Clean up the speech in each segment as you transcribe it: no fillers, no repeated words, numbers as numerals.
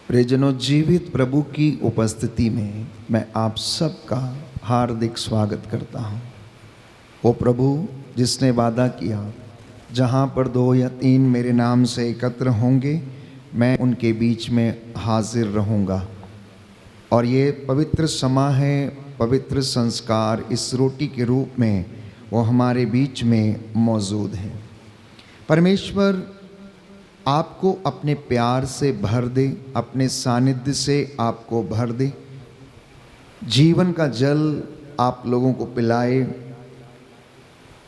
प्रियजनों, जीवित प्रभु की उपस्थिति में मैं आप सबका हार्दिक स्वागत करता हूँ। वो प्रभु जिसने वादा किया, जहाँ पर 2 या 3 मेरे नाम से एकत्र होंगे, मैं उनके बीच में हाजिर रहूँगा। और ये पवित्र समा है, पवित्र संस्कार इस रोटी के रूप में वो हमारे बीच में मौजूद है। परमेश्वर आपको अपने प्यार से भर दे, अपने सानिध्य से आपको भर दे, जीवन का जल आप लोगों को पिलाए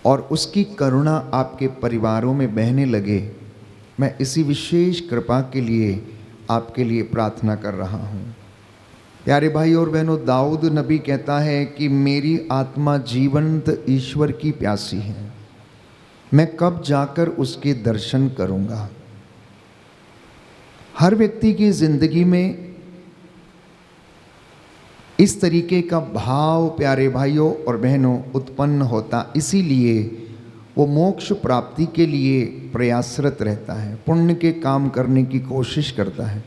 और उसकी करुणा आपके परिवारों में बहने लगे। मैं इसी विशेष कृपा के लिए आपके लिए प्रार्थना कर रहा हूँ। प्यारे भाई और बहनों, दाऊद नबी कहता है कि मेरी आत्मा जीवंत ईश्वर की प्यासी है, मैं कब जाकर उसके दर्शन करूँगा। हर व्यक्ति की जिंदगी में इस तरीके का भाव प्यारे भाइयों और बहनों उत्पन्न होता, इसीलिए वो मोक्ष प्राप्ति के लिए प्रयासरत रहता है, पुण्य के काम करने की कोशिश करता है,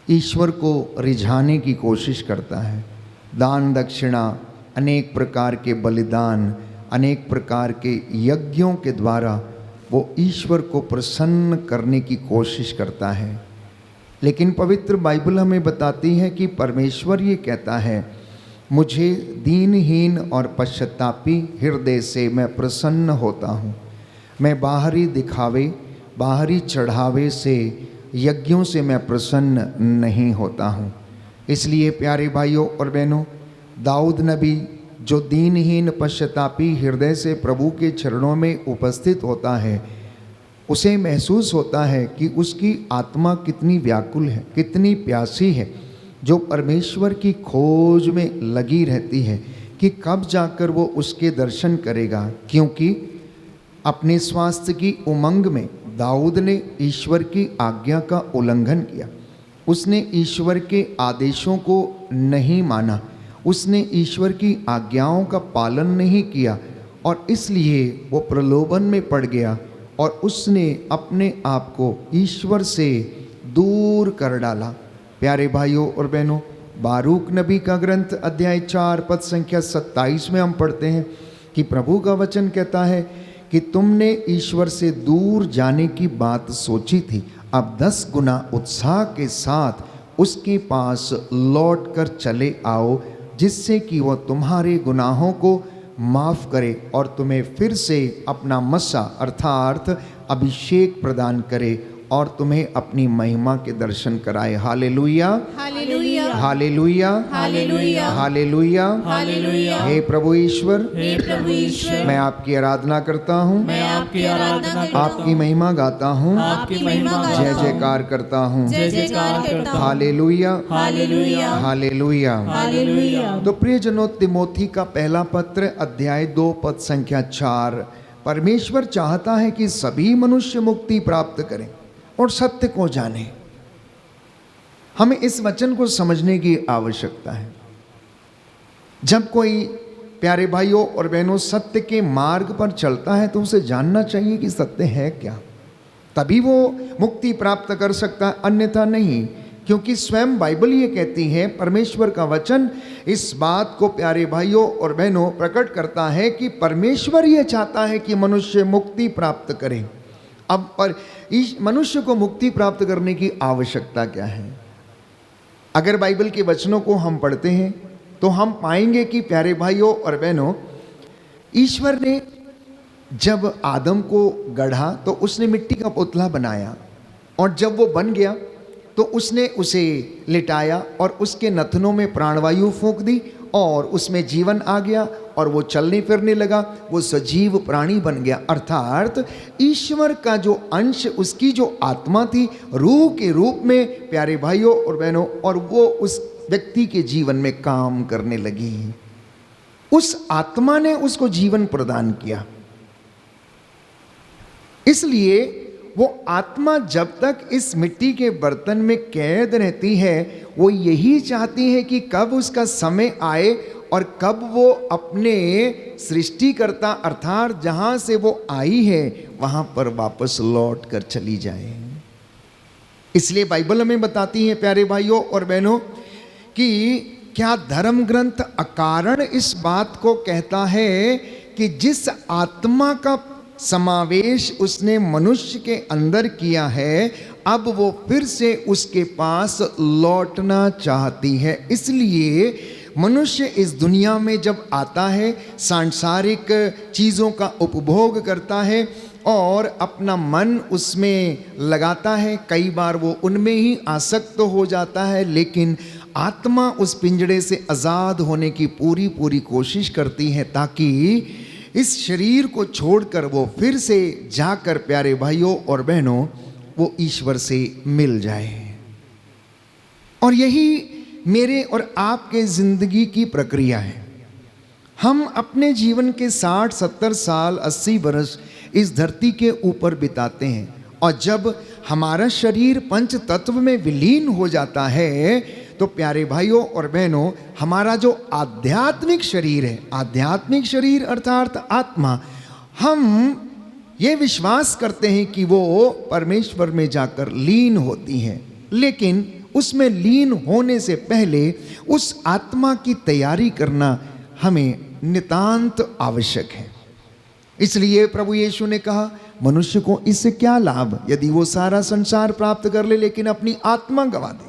ईश्वर को रिझाने की कोशिश करता है। दान दक्षिणा, अनेक प्रकार के बलिदान, अनेक प्रकार के यज्ञों के द्वारा वो ईश्वर को प्रसन्न करने की कोशिश करता है। लेकिन पवित्र बाइबल हमें बताती है कि परमेश्वर ये कहता है, मुझे दीनहीन और पश्चातापी हृदय से मैं प्रसन्न होता हूँ। मैं बाहरी दिखावे, बाहरी चढ़ावे से, यज्ञों से मैं प्रसन्न नहीं होता हूँ। इसलिए प्यारे भाइयों और बहनों, दाऊद नबी जो दीनहीन पश्चातापी हृदय से प्रभु के चरणों में उपस्थित होता है, उसे महसूस होता है कि उसकी आत्मा कितनी व्याकुल है, कितनी प्यासी है, जो परमेश्वर की खोज में लगी रहती है कि कब जाकर वो उसके दर्शन करेगा। क्योंकि अपने स्वास्थ्य की उमंग में दाऊद ने ईश्वर की आज्ञा का उल्लंघन किया, उसने ईश्वर के आदेशों को नहीं माना, उसने ईश्वर की आज्ञाओं का पालन नहीं किया और इसलिए वो प्रलोभन में पड़ गया और उसने अपने आप को ईश्वर से दूर कर डाला। प्यारे भाइयों और बहनों, बारूक नबी का ग्रंथ अध्याय 4 पद संख्या 27 में हम पढ़ते हैं कि प्रभु का वचन कहता है कि तुमने ईश्वर से दूर जाने की बात सोची थी, अब 10 गुना उत्साह के साथ उसके पास लौट कर चले आओ, जिससे कि वह तुम्हारे गुनाहों को माफ़ करे और तुम्हें फिर से अपना मसा अर्थात अभिषेक प्रदान करे और तुम्हें अपनी महिमा के दर्शन कराए। Hallelujah, hallelujah, hallelujah, hallelujah, hallelujah, hallelujah. हे प्रभु ईश्वर, हे प्रभु ईश्वर, मैं आपकी आराधना करता हूँ, मैं आपकी आराधना करता हूँ, आपकी महिमा गाता हूँ, आपकी महिमा गाता जय हूँ, जयकार करता हूँ। जय जयकार करता हूँ। Hallelujah, hallelujah, hallelujah, hallelujah. तो प्रियजनों, तिमोथी का पहला पत्र अध्याय 2 पद संख्या 4, परमेश्वर चाहता है कि सभी मनुष्य मुक्ति प्राप्त करें और सत्य को जाने। हमें इस वचन को समझने की आवश्यकता है। जब कोई प्यारे भाइयों और बहनों सत्य के मार्ग पर चलता है तो उसे जानना चाहिए कि सत्य है क्या, तभी वो मुक्ति प्राप्त कर सकता है, अन्यथा नहीं। क्योंकि स्वयं बाइबल ये कहती है, परमेश्वर का वचन इस बात को प्यारे भाइयों और बहनों प्रकट करता है कि परमेश्वर ये चाहता है कि मनुष्य मुक्ति प्राप्त करे। अब पर इस मनुष्य को मुक्ति प्राप्त करने की आवश्यकता क्या है? अगर बाइबल के वचनों को हम पढ़ते हैं तो हम पाएंगे कि प्यारे भाइयों और बहनों, ईश्वर ने जब आदम को गढ़ा तो उसने मिट्टी का पुतला बनाया और जब वो बन गया तो उसने उसे लिटाया और उसके नथनों में प्राणवायु फूंक दी और उसमें जीवन आ गया और वो चलने फिरने लगा, वो सजीव प्राणी बन गया। अर्थात ईश्वर का जो अंश, उसकी जो आत्मा थी, रूह के रूप में प्यारे भाइयों और बहनों, और वो उस व्यक्ति के जीवन में काम करने लगी। उस आत्मा ने उसको जीवन प्रदान किया। इसलिए वो आत्मा जब तक इस मिट्टी के बर्तन में कैद रहती है, वो यही चाहती है कि कब उसका समय आए और कब वो अपने सृष्टिकर्ता अर्थात जहाँ से वो आई है वहाँ पर वापस लौट कर चली जाए। इसलिए बाइबल हमें बताती है प्यारे भाइयों और बहनों कि क्या धर्म ग्रंथ अकारण इस बात को कहता है कि जिस आत्मा का समावेश उसने मनुष्य के अंदर किया है अब वो फिर से उसके पास लौटना चाहती है। इसलिए मनुष्य इस दुनिया में जब आता है, सांसारिक चीज़ों का उपभोग करता है और अपना मन उसमें लगाता है, कई बार वो उनमें ही आसक्त हो जाता है, लेकिन आत्मा उस पिंजड़े से आज़ाद होने की पूरी पूरी कोशिश करती है ताकि इस शरीर को छोड़कर वो फिर से जाकर प्यारे भाइयों और बहनों वो ईश्वर से मिल जाए। और यही मेरे और आपके ज़िंदगी की प्रक्रिया है। हम अपने जीवन के 60-70 साल 80 वर्ष इस धरती के ऊपर बिताते हैं और जब हमारा शरीर पंच तत्व में विलीन हो जाता है तो प्यारे भाइयों और बहनों हमारा जो आध्यात्मिक शरीर है, आध्यात्मिक शरीर अर्थात आत्मा, हम ये विश्वास करते हैं कि वो परमेश्वर में जाकर लीन होती है, लेकिन उसमें लीन होने से पहले उस आत्मा की तैयारी करना हमें नितांत आवश्यक है। इसलिए प्रभु यीशु ने कहा मनुष्य को इससे क्या लाभ यदि वो सारा संसार प्राप्त कर ले लेकिन अपनी आत्मा गंवा दे।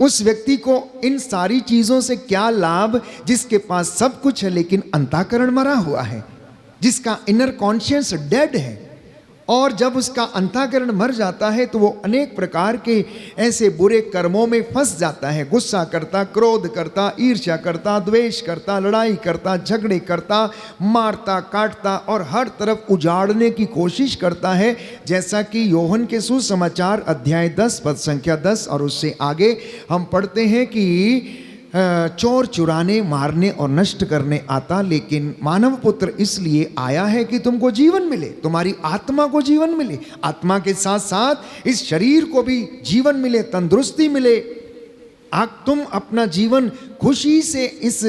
उस व्यक्ति को इन सारी चीजों से क्या लाभ जिसके पास सब कुछ है लेकिन अंतःकरण मरा हुआ है, जिसका इनर कॉन्शियस डेड है। और जब उसका अंतःकरण मर जाता है तो वो अनेक प्रकार के ऐसे बुरे कर्मों में फंस जाता है, गुस्सा करता, क्रोध करता, ईर्ष्या करता, द्वेष करता, लड़ाई करता, झगड़े करता, मारता, काटता और हर तरफ उजाड़ने की कोशिश करता है। जैसा कि योहन के सुसमाचार अध्याय 10 पद संख्या 10 और उससे आगे हम पढ़ते हैं कि चोर चुराने, मारने और नष्ट करने आता, लेकिन मानव पुत्र इसलिए आया है कि तुमको जीवन मिले, तुम्हारी आत्मा को जीवन मिले, आत्मा के साथ साथ इस शरीर को भी जीवन मिले, तंदुरुस्ती मिले। तुम अपना जीवन खुशी से इस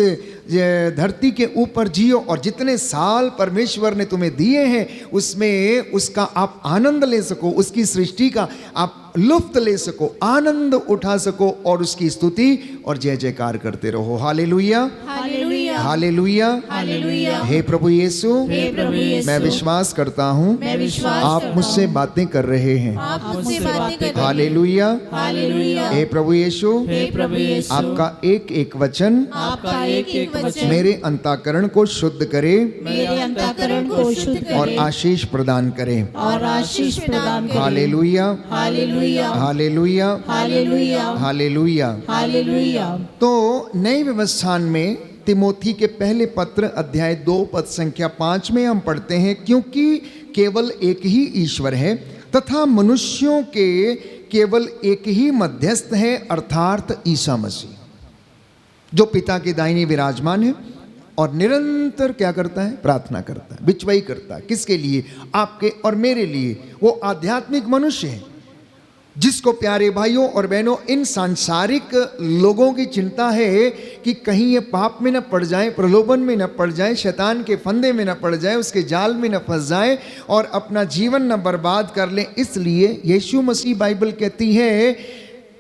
धरती के ऊपर जियो और जितने साल परमेश्वर ने तुम्हें दिए हैं उसमें उसका आप आनंद ले सको, उसकी सृष्टि का आप लुफ्त ले सको, आनंद उठा सको और उसकी स्तुति और जय जयकार करते रहो। Hallelujah, hallelujah, hallelujah, hallelujah. हे प्रभु यीशु, हे प्रभु यीशु, मैं विश्वास करता हूँ मैं विश्वास आप करता मुझसे हूँ, बातें कर रहे हैं। आप मुझसे बातें कर रहे हैं। Hallelujah, hallelujah. हे प्रभु यीशु, हे प्रभु यीशु, आपका एक एक वचन आपका एक एक वचन मेरे अंतःकरण को शुद्ध करे मेरे अंतःकरण को शुद्ध करे और आशीष प्रदान करे। और आशीष प्रदान करे। Hallelujah, hallelujah, hallelujah, hallelujah, hallelujah. Hallelujah. तो नई व्यवस्थान में तिमोथी के पहले पत्र अध्याय 2 पद संख्या 5 में हम पढ़ते हैं क्योंकि केवल एक ही ईश्वर है तथा मनुष्यों के केवल एक ही मध्यस्थ है अर्थात ईसा मसीह, जो पिता के दाहिने विराजमान है और निरंतर क्या करता है? प्रार्थना करता है, बिचवाई करता है। किसके लिए? आपके और मेरे लिए। वो आध्यात्मिक मनुष्य है जिसको प्यारे भाइयों और बहनों इन सांसारिक लोगों की चिंता है कि कहीं ये पाप में न पड़ जाए, प्रलोभन में न पड़ जाए, शैतान के फंदे में न पड़ जाए, उसके जाल में न फंस जाए और अपना जीवन न बर्बाद कर ले। इसलिए यीशु मसीह बाइबल कहती है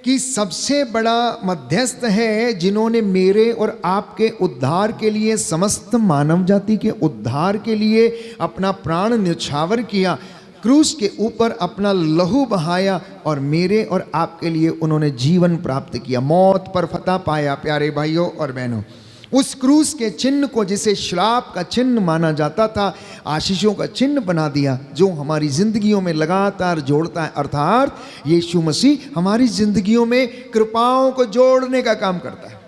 कि सबसे बड़ा मध्यस्थ है जिन्होंने मेरे और आपके उद्धार के लिए, समस्त मानव जाति के उद्धार के लिए अपना प्राण न्यौछावर किया, क्रूस के ऊपर अपना लहू बहाया और मेरे और आपके लिए उन्होंने जीवन प्राप्त किया, मौत पर फतह पाया। प्यारे भाइयों और बहनों, उस क्रूस के चिन्ह को जिसे श्राप का चिन्ह माना जाता था, आशीषों का चिन्ह बना दिया, जो हमारी जिंदगियों में लगातार जोड़ता है। अर्थात यीशु मसीह हमारी जिंदगियों में कृपाओं को जोड़ने का काम करता है,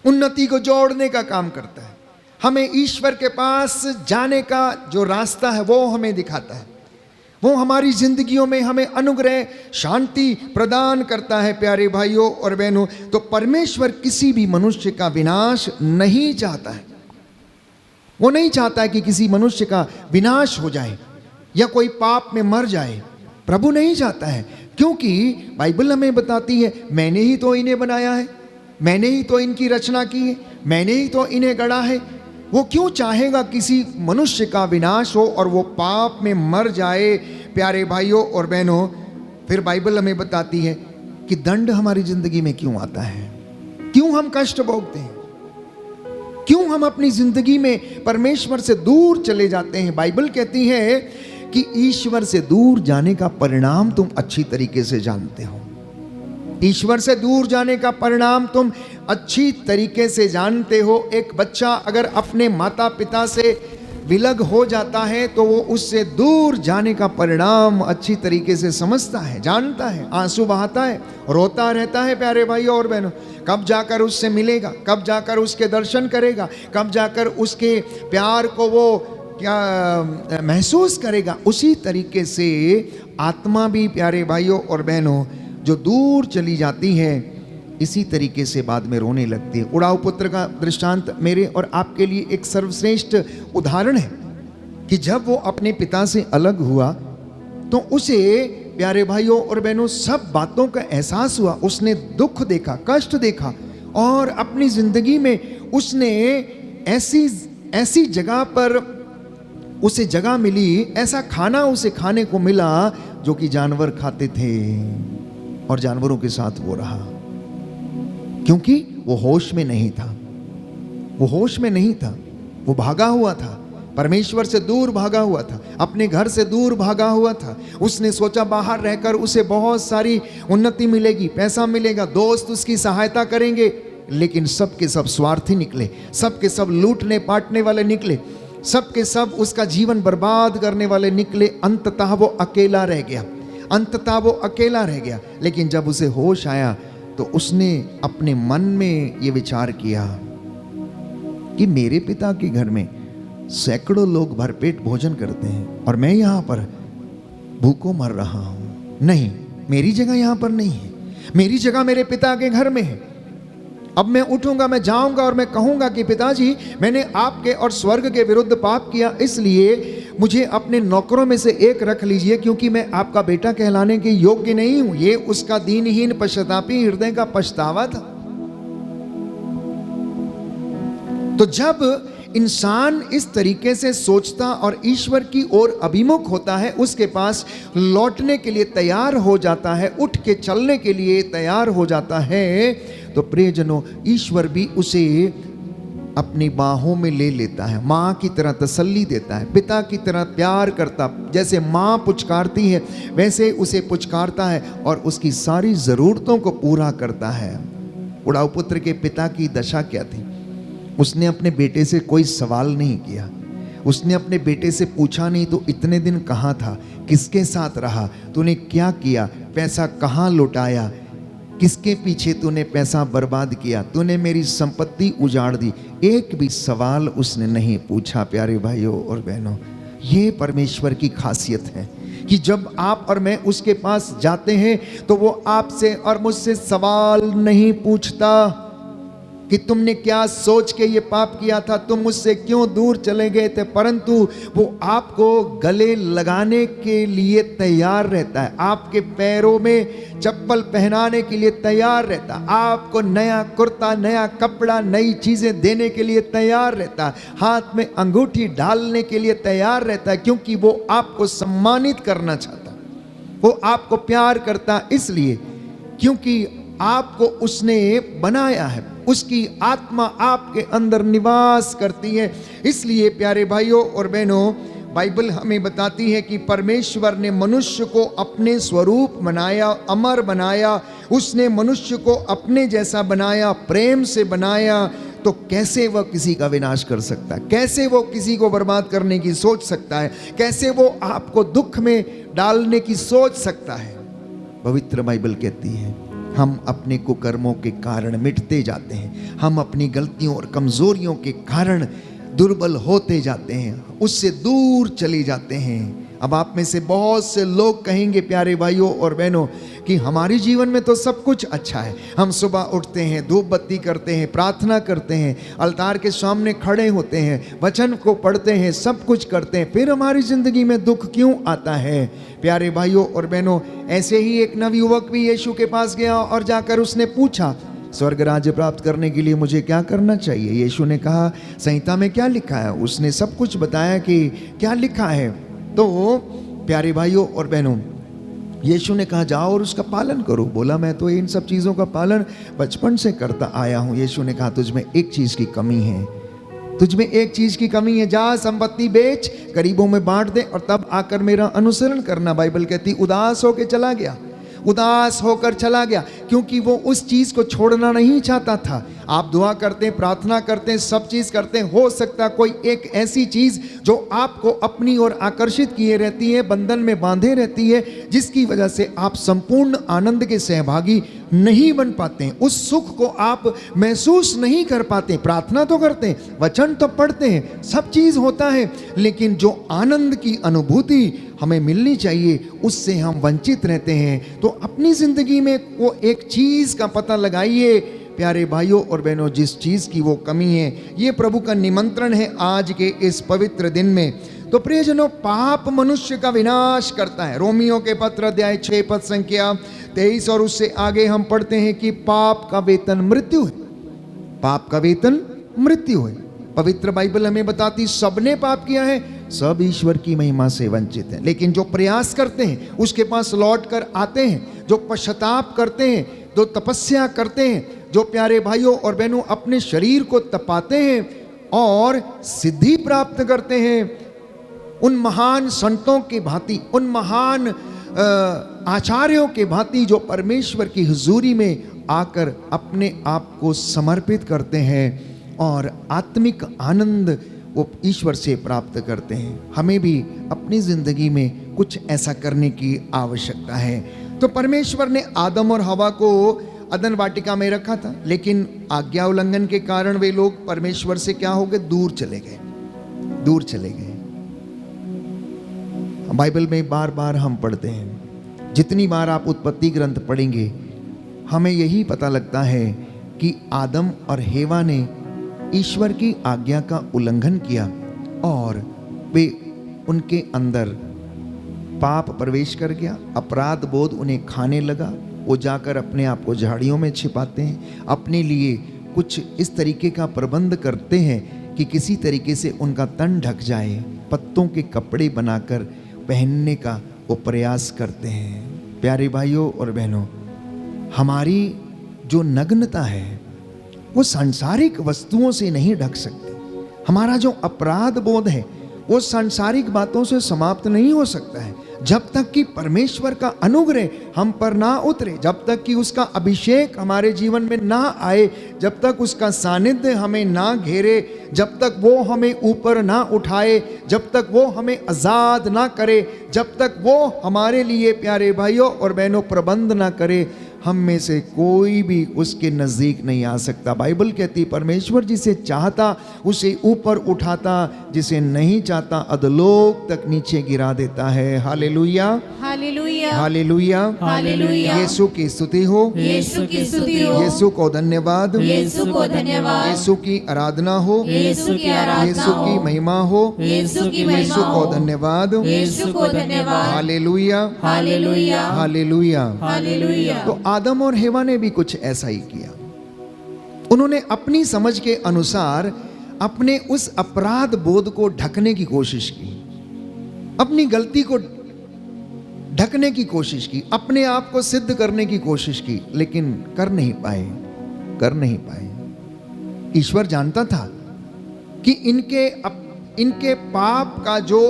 उन्नति को जोड़ने का काम करता है, हमें ईश्वर के पास जाने का जो रास्ता है वो हमें दिखाता है, वो हमारी जिंदगियों में हमें अनुग्रह, शांति प्रदान करता है। प्यारे भाइयों और बहनों, तो परमेश्वर किसी भी मनुष्य का विनाश नहीं चाहता है। वो नहीं चाहता है कि किसी मनुष्य का विनाश हो जाए या कोई पाप में मर जाए। प्रभु नहीं चाहता है, क्योंकि बाइबल हमें बताती है मैंने ही तो इन्हें बनाया है, मैंने ही तो इनकी रचना की है, मैंने ही तो इन्हें गढ़ा है। वो क्यों चाहेगा किसी मनुष्य का विनाश हो और वो पाप में मर जाए? प्यारे भाइयों और बहनों, फिर बाइबल हमें बताती है कि दंड हमारी जिंदगी में क्यों आता है, क्यों हम कष्ट भोगते हैं, क्यों हम अपनी जिंदगी में परमेश्वर से दूर चले जाते हैं। बाइबल कहती है कि ईश्वर से दूर जाने का परिणाम तुम अच्छी तरीके से जानते हो। ईश्वर से दूर जाने का परिणाम तुम अच्छी तरीके से जानते हो। एक बच्चा अगर अपने माता पिता से विलग हो जाता है तो वो उससे दूर जाने का परिणाम अच्छी तरीके से समझता है, जानता है, आंसू बहाता है, रोता रहता है। प्यारे भाइयों और बहनों, कब जाकर उससे मिलेगा, कब जाकर उसके दर्शन करेगा, कब जाकर उसके प्यार को वो क्या महसूस करेगा। उसी तरीके से आत्मा भी प्यारे भाइयों और बहनों जो दूर चली जाती है, इसी तरीके से बाद में रोने लगती है। उड़ाऊ पुत्र का दृष्टांत मेरे और आपके लिए एक सर्वश्रेष्ठ उदाहरण है कि जब वो अपने पिता से अलग हुआ तो उसे प्यारे भाइयों और बहनों सब बातों का एहसास हुआ। उसने दुख देखा, कष्ट देखा, और अपनी जिंदगी में उसने ऐसी जगह पर उसे जगह मिली, ऐसा खाना उसे खाने को मिला जो कि जानवर खाते थे, और जानवरों के साथ वो रहा, क्योंकि वो होश में नहीं था। वो होश में नहीं था, वो भागा हुआ था, परमेश्वर से दूर भागा हुआ था, अपने घर से दूर भागा हुआ था। उसने सोचा बाहर रहकर उसे बहुत सारी उन्नति मिलेगी, पैसा मिलेगा, दोस्त उसकी सहायता करेंगे, लेकिन सब के सब स्वार्थी निकले, सब के सब लूटने पाटने वाले निकले, सब के सब उसका जीवन बर्बाद करने वाले निकले। अंततः वो अकेला रह गया, अंततः वो अकेला रह गया। लेकिन जब उसे होश आया तो उसने अपने मन में ये विचार किया कि मेरे पिता के घर में सैकड़ों लोग भरपेट भोजन करते हैं और मैं यहाँ पर भूखों मर रहा हूँ। नहीं, मेरी जगह यहाँ पर नहीं है, मेरी जगह मेरे पिता के घर में है। अब मैं उठूंगा, मैं जाऊंगा और मैं कहूंगा कि पिताजी, मैंने आपके और स्वर्ग के विरुद्ध पाप किया, इसलिए मुझे अपने नौकरों में से एक रख लीजिए, क्योंकि मैं आपका बेटा कहलाने के योग्य नहीं हूं। ये उसका दीनहीन पश्चातापी हृदय का पछतावा था। तो जब इंसान इस तरीके से सोचता और ईश्वर की ओर अभिमुख होता है, उसके पास लौटने के लिए तैयार हो जाता है, उठ के चलने के लिए तैयार हो जाता है, तो प्रियजनों, ईश्वर भी उसे अपनी बाहों में ले लेता है, माँ की तरह तसल्ली देता है, पिता की तरह प्यार करता, जैसे माँ पुचकारती है वैसे उसे पुचकारता है और उसकी सारी ज़रूरतों को पूरा करता है। उड़ाऊ पुत्र के पिता की दशा क्या थी? उसने अपने बेटे से कोई सवाल नहीं किया, उसने अपने बेटे से पूछा नहीं तो इतने दिन कहाँ था, किसके साथ रहा, तूने क्या किया, पैसा कहाँ लुटाया, किसके पीछे तूने पैसा बर्बाद किया, तूने मेरी संपत्ति उजाड़ दी। एक भी सवाल उसने नहीं पूछा। प्यारे भाइयों और बहनों, ये परमेश्वर की खासियत है कि जब आप और मैं उसके पास जाते हैं तो वो आपसे और मुझसे सवाल नहीं पूछता कि तुमने क्या सोच के ये पाप किया था, तुम मुझसे क्यों दूर चले गए थे, परंतु वो आपको गले लगाने के लिए तैयार रहता है, आपके पैरों में चप्पल पहनाने के लिए तैयार रहता है, आपको नया कुर्ता, नया कपड़ा, नई चीज़ें देने के लिए तैयार रहता है, हाथ में अंगूठी डालने के लिए तैयार रहता है, क्योंकि वो आपको सम्मानित करना चाहता है, वो आपको प्यार करता इसलिए क्योंकि आपको उसने बनाया है, उसकी आत्मा आपके अंदर निवास करती है। इसलिए प्यारे भाइयों और बहनों, बाइबल हमें बताती है कि परमेश्वर ने मनुष्य को अपने स्वरूप बनाया, अमर बनाया, उसने मनुष्य को अपने जैसा बनाया, प्रेम से बनाया, तो कैसे वह किसी का विनाश कर सकता है, कैसे वो किसी को बर्बाद करने की सोच सकता है, कैसे वो आपको दुख में डालने की सोच सकता है। पवित्र बाइबल कहती है हम अपने कुकर्मों के कारण मिटते जाते हैं, हम अपनी गलतियों और कमजोरियों के कारण दुर्बल होते जाते हैं, उससे दूर चले जाते हैं। अब आप में से बहुत से लोग कहेंगे प्यारे भाइयों और बहनों कि हमारे जीवन में तो सब कुछ अच्छा है, हम सुबह उठते हैं, धूप बत्ती करते हैं, प्रार्थना करते हैं, अलतार के सामने खड़े होते हैं, वचन को पढ़ते हैं, सब कुछ करते हैं, फिर हमारी ज़िंदगी में दुख क्यों आता है? प्यारे भाइयों और बहनों, ऐसे ही एक नवयुवक भी यीशु के पास गया और जाकर उसने पूछा, स्वर्ग राज्य प्राप्त करने के लिए मुझे क्या करना चाहिए? यीशु ने कहा, संहिता में क्या लिखा है? उसने सब कुछ बताया कि क्या लिखा है। तो प्यारे भाइयों और बहनों, यीशु ने कहा जाओ और उसका पालन करो। बोला मैं तो इन सब चीज़ों का पालन बचपन से करता आया हूँ। यीशु ने कहा तुझ में एक चीज़ की कमी है, तुझ में एक चीज़ की कमी है, जा संपत्ति बेच गरीबों में बांट दे और तब आकर मेरा अनुसरण करना। बाइबल कहती उदास होकर चला गया, उदास होकर चला गया, क्योंकि वो उस चीज़ को छोड़ना नहीं चाहता था। आप दुआ करते हैं, प्रार्थना करते हैं, सब चीज़ करते हैं, हो सकता कोई एक ऐसी चीज़ जो आपको अपनी ओर आकर्षित किए रहती है, बंधन में बांधे रहती है, जिसकी वजह से आप संपूर्ण आनंद के सहभागी नहीं बन पाते हैं, उस सुख को आप महसूस नहीं कर पाते। प्रार्थना तो करते हैं, वचन तो पढ़ते हैं, सब चीज़ होता है, लेकिन जो आनंद की अनुभूति हमें मिलनी चाहिए उससे हम वंचित रहते हैं। तो अपनी ज़िंदगी में वो एक चीज़ का पता लगाइए प्यारे भाइयों और बहनों, जिस चीज़ की वो कमी है। ये प्रभु का निमंत्रण है आज के इस पवित्र दिन में। तो प्रियजनों, पाप मनुष्य का विनाश करता है। रोमियो के पत्र अध्याय 6 पद संख्या 23 और उससे आगे हम पढ़ते हैं कि पाप का वेतन मृत्यु है। पाप का वेतन मृत्यु है। पवित्र बाइबल हमें बताती सबने पाप किया है, सब ईश्वर की महिमा से वंचित है। लेकिन जो प्रयास करते हैं उसके पास लौट कर आते हैं, जो पश्चाताप करते हैं, जो तपस्या करते हैं, जो प्यारे भाइयों और बहनों अपने शरीर को तपाते हैं और सिद्धि प्राप्त करते हैं, उन महान संतों की भांति, उन महान आचार्यों के भांति जो परमेश्वर की हुजूरी में आकर अपने आप को समर्पित करते हैं और आत्मिक आनंद वो ईश्वर से प्राप्त करते हैं। हमें भी अपनी ज़िंदगी में कुछ ऐसा करने की आवश्यकता है। तो परमेश्वर ने आदम और हवा को अदन वाटिका में रखा था, लेकिन आज्ञा उल्लंघन के कारण वे लोग परमेश्वर से क्या हो गए, दूर चले गए, दूर चले गए। बाइबल में बार बार हम पढ़ते हैं, जितनी बार आप उत्पत्ति ग्रंथ पढ़ेंगे हमें यही पता लगता है कि आदम और हेवा ने ईश्वर की आज्ञा का उल्लंघन किया और वे उनके अंदर पाप प्रवेश कर गया, अपराध बोध उन्हें खाने लगा। वो जाकर अपने आप को झाड़ियों में छिपाते हैं, अपने लिए कुछ इस तरीके का प्रबंध करते हैं कि किसी तरीके से उनका तन ढक जाए, पत्तों के कपड़े बनाकर पहनने का वो प्रयास करते हैं। प्यारे भाइयों और बहनों, हमारी जो नग्नता है वो सांसारिक वस्तुओं से नहीं ढक सकती। हमारा जो अपराध बोध है वो सांसारिक बातों से समाप्त नहीं हो सकता है जब तक कि परमेश्वर का अनुग्रह हम पर ना उतरे, जब तक कि उसका अभिषेक हमारे जीवन में ना आए, जब तक उसका सानिध्य हमें ना घेरे, जब तक वो हमें ऊपर ना उठाए, जब तक वो हमें आज़ाद ना करे, जब तक वो हमारे लिए प्यारे भाइयों और बहनों प्रबंध ना करे, हम में से कोई भी उसके नज़दीक नहीं आ सकता। बाइबल कहती परमेश्वर जिसे चाहता उसे ऊपर उठाता, जिसे नहीं चाहता अधोलोक तक नीचे गिरा देता है। Hallelujah, hallelujah, hallelujah, hallelujah. Yeshu की स्तुति हो, यीशु की स्तुति हो, यीशु को धन्यवाद, यीशु को धन्यवाद, यीशु की आराधना हो, यीशु की आराधना यीशु की हो, महिमा हो, यीशु की महिमा यीशु को हो, धन्यवाद, यीशु को धन्यवाद। Hallelujah, hallelujah, hallelujah. हालेलुया। तो आदम और हेवा ने भी कुछ ऐसा ही किया। उन्होंने अपनी समझ के अनुसार अपने उस अपराध बोध को ढकने की कोशिश की, अपनी गलती को ढकने की कोशिश की, अपने आप को सिद्ध करने की कोशिश की, लेकिन कर नहीं पाए, कर नहीं पाए। ईश्वर जानता था कि इनके पाप का जो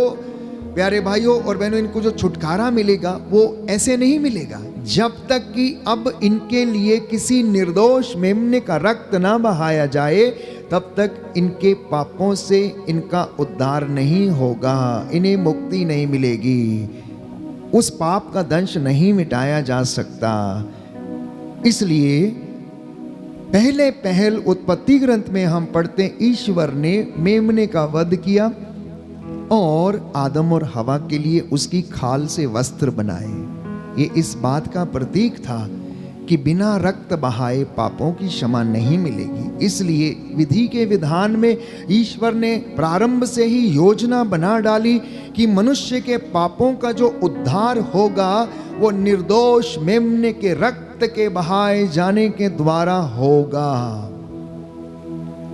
प्यारे भाइयों और बहनों इनको जो छुटकारा मिलेगा वो ऐसे नहीं मिलेगा जब तक कि अब इनके लिए किसी निर्दोष मेमने का रक्त ना बहाया जाए, तब तक इनके पापों से इनका उद्धार नहीं होगा, इन्हें मुक्ति नहीं मिलेगी, उस पाप का दंश नहीं मिटाया जा सकता। इसलिए पहले पहल उत्पत्ति ग्रंथ में हम पढ़ते ईश्वर ने मेमने का वध किया और आदम और हवा के लिए उसकी खाल से वस्त्र बनाए। ये इस बात का प्रतीक था कि बिना रक्त बहाए पापों की क्षमा नहीं मिलेगी। इसलिए विधि के विधान में ईश्वर ने प्रारंभ से ही योजना बना डाली कि मनुष्य के पापों का जो उद्धार होगा वो निर्दोष मेमने के रक्त के बहाए जाने के द्वारा होगा।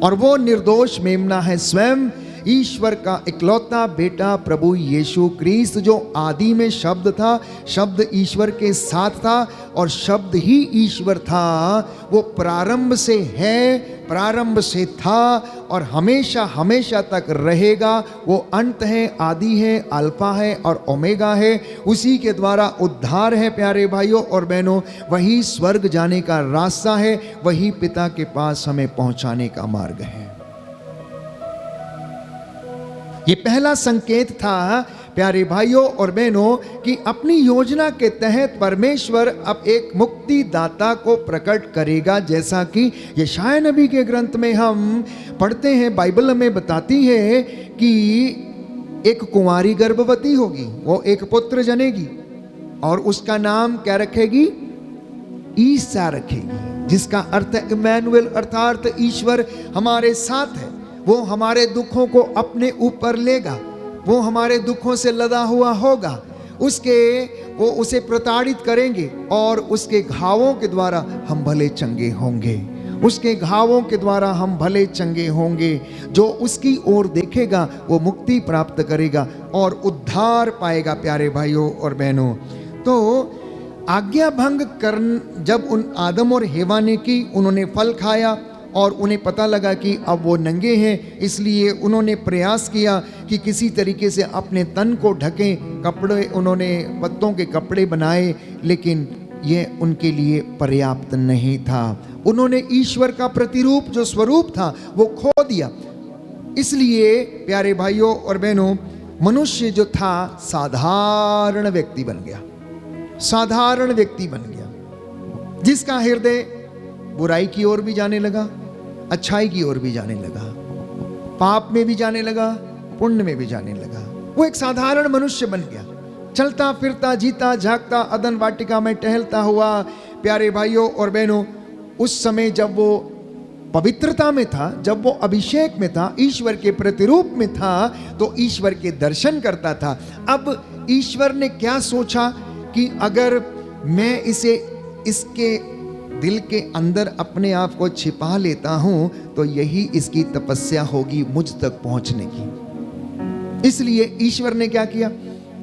और वो निर्दोष मेमना है स्वयं ईश्वर का इकलौता बेटा प्रभु यीशु क्रिस्त, जो आदि में शब्द था, शब्द ईश्वर के साथ था और शब्द ही ईश्वर था, वो प्रारंभ से है, प्रारंभ से था और हमेशा हमेशा तक रहेगा। वो अंत है, आदि है, अल्फा है और ओमेगा है। उसी के द्वारा उद्धार है प्यारे भाइयों और बहनों। वही स्वर्ग जाने का रास्ता है, वही पिता के पास हमें पहुंचाने का मार्ग है। ये पहला संकेत था प्यारे भाइयों और बहनों कि अपनी योजना के तहत परमेश्वर अब एक मुक्तिदाता को प्रकट करेगा। जैसा कि यशायाह नबी के ग्रंथ में हम पढ़ते हैं, बाइबल हमें बताती है कि एक कुंवारी गर्भवती होगी, वो एक पुत्र जनेगी और उसका नाम क्या रखेगी? ईसा रखेगी, जिसका अर्थ है इमैनुएल, अर्थात ईश्वर हमारे साथ है। वो हमारे दुखों को अपने ऊपर लेगा, वो हमारे दुखों से लदा हुआ होगा, वो उसे प्रताड़ित करेंगे और उसके घावों के द्वारा हम भले चंगे होंगे। उसके घावों के द्वारा हम भले चंगे होंगे। जो उसकी ओर देखेगा वो मुक्ति प्राप्त करेगा और उद्धार पाएगा प्यारे भाइयों और बहनों। तो आज्ञा भंग कर जब उन आदम और हेवा ने की, उन्होंने फल खाया और उन्हें पता लगा कि अब वो नंगे हैं, इसलिए उन्होंने प्रयास किया कि किसी तरीके से अपने तन को ढकें। कपड़े, उन्होंने पत्तों के कपड़े बनाए, लेकिन ये उनके लिए पर्याप्त नहीं था। उन्होंने ईश्वर का प्रतिरूप, जो स्वरूप था, वो खो दिया। इसलिए प्यारे भाइयों और बहनों, मनुष्य जो था साधारण व्यक्ति बन गया, साधारण व्यक्ति बन गया, जिसका हृदय बुराई की ओर भी जाने लगा, अच्छाई की ओर भी जाने लगा, पाप में भी जाने लगा, पुण्य में भी जाने लगा। वो एक साधारण मनुष्य बन गया, चलता फिरता, जीता जागता, अदन वाटिका में टहलता हुआ। प्यारे भाइयों और बहनों, उस समय जब वो पवित्रता में था, जब वो अभिषेक में था, ईश्वर के प्रतिरूप में था, तो ईश्वर के दर्शन करता था। अब ईश्वर ने क्या सोचा कि अगर मैं इसके दिल के अंदर अपने आप को छिपा लेता हूं, तो यही इसकी तपस्या होगी मुझ तक पहुंचने की। इसलिए ईश्वर ने क्या किया?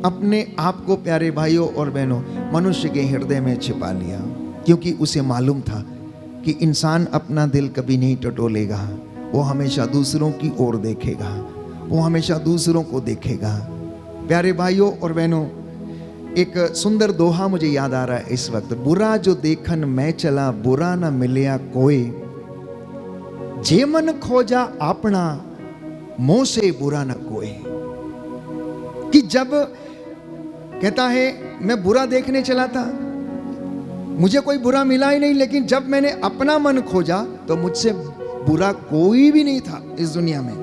अपने आप को प्यारे भाइयों और बहनों मनुष्य के हृदय में छिपा लिया, क्योंकि उसे मालूम था कि इंसान अपना दिल कभी नहीं टटोलेगा। वो हमेशा दूसरों की ओर देखेगा, वो हमेशा दूसरों को देखेगा। प्यारे भाइयों और बहनों, एक सुंदर दोहा मुझे याद आ रहा है इस वक्त। बुरा जो देखन मैं चला, बुरा ना मिलया कोई, जे मन खोजा अपना, मोह से बुरा ना कोई। कि जब कहता है मैं बुरा देखने चला था, मुझे कोई बुरा मिला ही नहीं, लेकिन जब मैंने अपना मन खोजा तो मुझसे बुरा कोई भी नहीं था इस दुनिया में,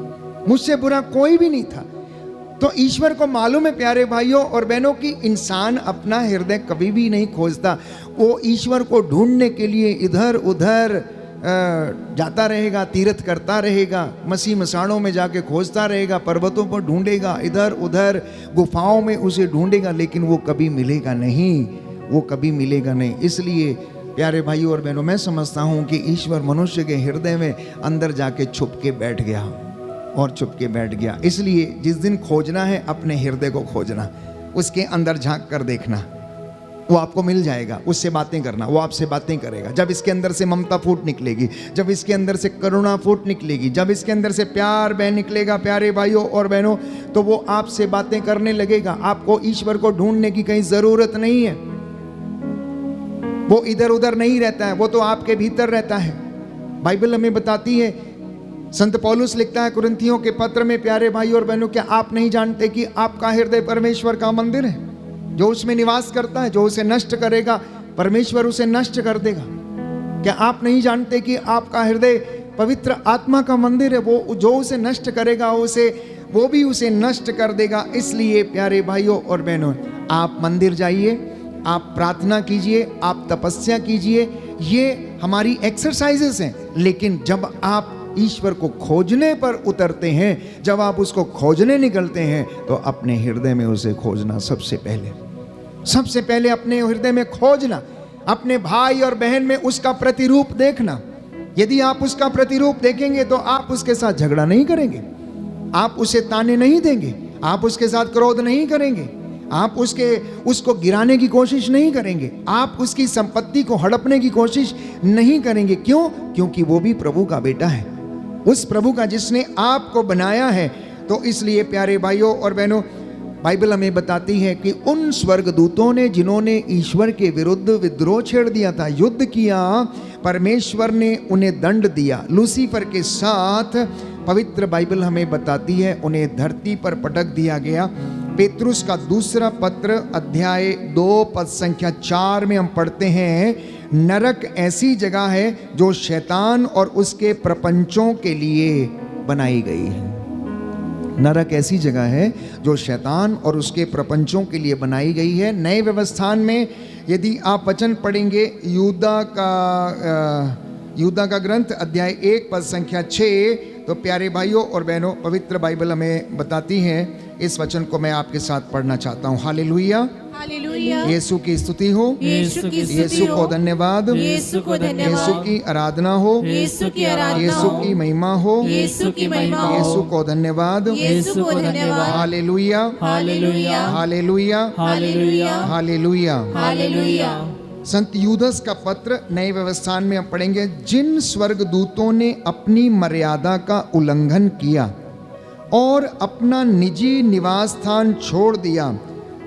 मुझसे बुरा कोई भी नहीं था। तो ईश्वर को मालूम है प्यारे भाइयों और बहनों कि इंसान अपना हृदय कभी भी नहीं खोजता। वो ईश्वर को ढूंढने के लिए इधर उधर जाता रहेगा, तीर्थ करता रहेगा, मसीह मसाणों में जाके खोजता रहेगा, पर्वतों पर ढूंढेगा, इधर उधर गुफाओं में उसे ढूंढेगा, लेकिन वो कभी मिलेगा नहीं, वो कभी मिलेगा नहीं। इसलिए प्यारे भाइयों और बहनों, मैं समझता हूँ कि ईश्वर मनुष्य के हृदय में अंदर जाके छुप के बैठ गया और चुप के बैठ गया। इसलिए जिस दिन खोजना है, अपने हृदय को खोजना, उसके अंदर झांक कर देखना, वो आपको मिल जाएगा। उससे बातें करना, वो आपसे बातें करेगा। जब इसके अंदर से ममता फूट निकलेगी, जब इसके अंदर से करुणा फूट निकलेगी, जब इसके अंदर से प्यार बह निकलेगा प्यारे भाइयों और बहनों, तो वो आपसे बातें करने लगेगा। आपको ईश्वर को ढूंढने की कहीं जरूरत नहीं है, वो इधर उधर नहीं रहता है, वो तो आपके भीतर रहता है। बाइबल हमें बताती है, संत पौलुस लिखता है कुरिन्थियों के पत्र में, प्यारे भाई और बहनों, क्या आप नहीं जानते कि आपका हृदय परमेश्वर का मंदिर है? जो उसमें निवास करता है, जो उसे नष्ट करेगा, परमेश्वर उसे नष्ट कर देगा। क्या आप नहीं जानते कि आपका हृदय पवित्र आत्मा का मंदिर है? वो जो उसे नष्ट करेगा, वो भी उसे नष्ट कर देगा। इसलिए प्यारे भाइयों और बहनों, आप मंदिर जाइए, आप प्रार्थना कीजिए, आप तपस्या कीजिए, ये हमारी एक्सरसाइजेस हैं। लेकिन जब आप ईश्वर को खोजने पर उतरते हैं, जब आप उसको खोजने निकलते हैं, तो अपने हृदय में उसे खोजना। सबसे पहले अपने हृदय में खोजना, अपने भाई और बहन में उसका प्रतिरूप देखना। यदि आप उसका प्रतिरूप देखेंगे तो आप उसके साथ झगड़ा नहीं करेंगे, आप उसे ताने नहीं देंगे, आप उसके साथ क्रोध नहीं करेंगे, आप उसको गिराने की कोशिश नहीं करेंगे, आप उसकी संपत्ति को हड़पने की कोशिश नहीं करेंगे। क्यों? क्योंकि वो भी प्रभु का बेटा है, उस प्रभु का जिसने आपको बनाया है। तो इसलिए प्यारे भाइयों और बहनों, बाइबल हमें बताती है कि उन स्वर्गदूतों ने जिन्होंने ईश्वर के विरुद्ध विद्रोह छेड़ दिया था, युद्ध किया, परमेश्वर ने उन्हें दंड दिया। लूसीफर के साथ पवित्र बाइबल हमें बताती है उन्हें धरती पर पटक दिया गया। पेतरुस का दूसरा पत्र अध्याय 2 पद संख्या 4 में हम पढ़ते हैं, नरक ऐसी जगह है जो शैतान और उसके प्रपंचों के लिए बनाई गई है। नरक ऐसी जगह है जो शैतान और उसके प्रपंचों के लिए बनाई गई है। नए व्यवस्थान में यदि आप वचन पढ़ेंगे, यूदा का ग्रंथ अध्याय 1 पद संख्या 6, तो प्यारे भाइयों और बहनों, पवित्र बाइबल हमें बताती है, इस वचन को मैं आपके साथ पढ़ना चाहता हूँ। Hallelujah, hallelujah. यीशु की स्तुति हो, यीशु की स्तुति यीशु हो, को धन्यवाद, यीशु को धन्यवाद, यीशु की आराधना हो, यीशु की आराधना यीशु हो, की महिमा हो, यीशु की महिमा हो, यीशु को धन्यवाद, यीशु को धन्यवाद। Hallelujah, hallelujah, hallelujah, hallelujah, hallelujah. Hallelujah. संत यूदस का पत्र नए व्यवस्थान में हम पढ़ेंगे, जिन स्वर्गदूतों ने अपनी मर्यादा का उल्लंघन किया और अपना निजी निवास स्थान छोड़ दिया,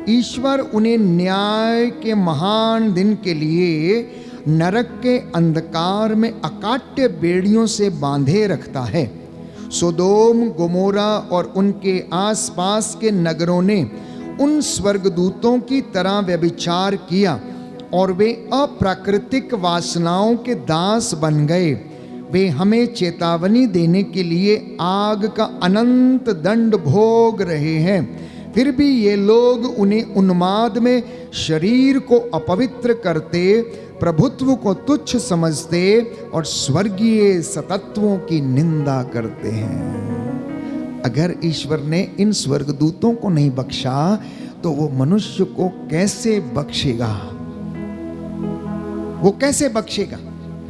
ईश्वर उन्हें न्याय के महान दिन के लिए नरक के अंधकार में अकाट्य बेड़ियों से बांधे रखता है। सोदोम, गोमोरा और उनके आसपास के नगरों ने उन स्वर्गदूतों की तरह व्यभिचार किया और वे अप्राकृतिक वासनाओं के दास बन गए। वे हमें चेतावनी देने के लिए आग का अनंत दंड भोग रहे हैं, फिर भी ये लोग उन्हें उन्माद में शरीर को अपवित्र करते, प्रभुत्व को तुच्छ समझते और स्वर्गीय सतत्वों की निंदा करते हैं। अगर ईश्वर ने इन स्वर्गदूतों को नहीं बख्शा तो वो मनुष्य को कैसे बख्शेगा? वो कैसे बख्शेगा?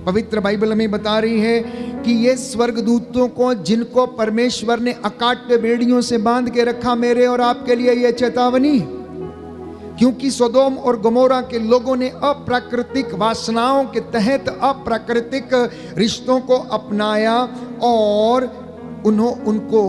पवित्र बाइबल हमें बता रही है कि ये स्वर्गदूतों को, जिनको परमेश्वर ने अकाट्य बेड़ियों से बांध के रखा, मेरे और आपके लिए यह चेतावनी, क्योंकि सोदोम और गमोरा के लोगों ने अप्राकृतिक वासनाओं के तहत अप्राकृतिक रिश्तों को अपनाया और उनको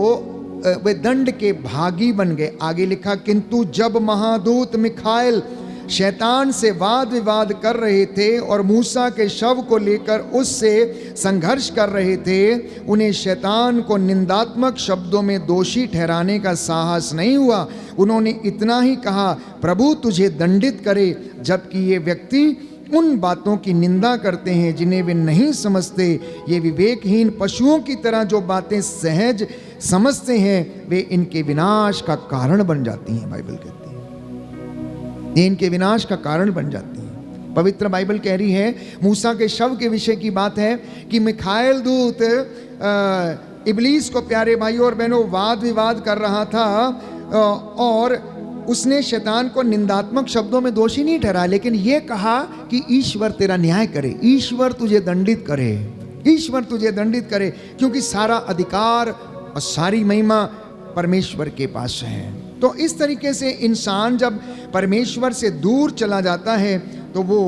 वे दंड के भागी बन गए। आगे लिखा, किंतु जब महादूत मिखाएल शैतान से वाद विवाद कर रहे थे और मूसा के शव को लेकर उससे संघर्ष कर रहे थे, उन्हें शैतान को निंदात्मक शब्दों में दोषी ठहराने का साहस नहीं हुआ। उन्होंने इतना ही कहा, प्रभु तुझे दंडित करे, जबकि ये व्यक्ति उन बातों की निंदा करते हैं जिन्हें वे नहीं समझते। ये विवेकहीन पशुओं की तरह जो बातें सहज समझते हैं, वे इनके विनाश का कारण बन जाती हैं। बाइबल कहती है ये इनके विनाश का कारण बन जाती है। पवित्र बाइबल कह रही है, मूसा के शव के विषय की बात है कि मिखाएल दूत इबलीस को, प्यारे भाइयों और बहनों, वाद विवाद कर रहा था और उसने शैतान को निंदात्मक शब्दों में दोषी नहीं ठहराया, लेकिन यह कहा कि ईश्वर तेरा न्याय करे, ईश्वर तुझे दंडित करे, ईश्वर तुझे दंडित करे, क्योंकि सारा अधिकार और सारी महिमा परमेश्वर के पास है। तो इस तरीके से इंसान जब परमेश्वर से दूर चला जाता है तो वो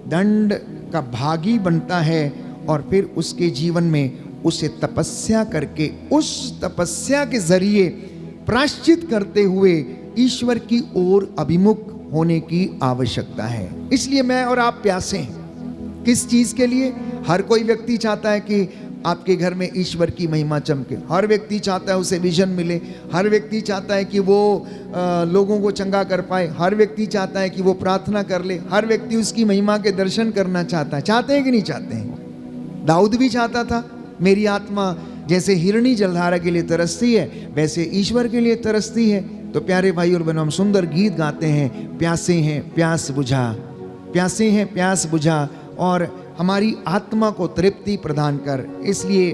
दंड का भागी बनता है और फिर उसके जीवन में उसे तपस्या करके, उस तपस्या के जरिए प्रायश्चित करते हुए ईश्वर की ओर अभिमुख होने की आवश्यकता है। इसलिए मैं और आप प्यासे हैं। किस चीज़ के लिए? हर कोई व्यक्ति चाहता है कि आपके घर में ईश्वर की महिमा चमके, हर व्यक्ति चाहता है उसे विजन मिले, हर व्यक्ति चाहता है कि वो लोगों को चंगा कर पाए, हर व्यक्ति चाहता है कि वो प्रार्थना कर ले, हर व्यक्ति उसकी महिमा के दर्शन करना चाहता है। चाहते हैं कि नहीं चाहते हैं? दाऊद भी चाहता था, मेरी आत्मा जैसे हिरणी जलधारा के लिए तरसती है वैसे ईश्वर के लिए तरसती है। तो प्यारे भाई और बहनों, हम सुंदर गीत गाते हैं, प्यासे हैं प्यास बुझा, प्यासे हैं प्यास बुझा, और हमारी आत्मा को तृप्ति प्रदान कर। इसलिए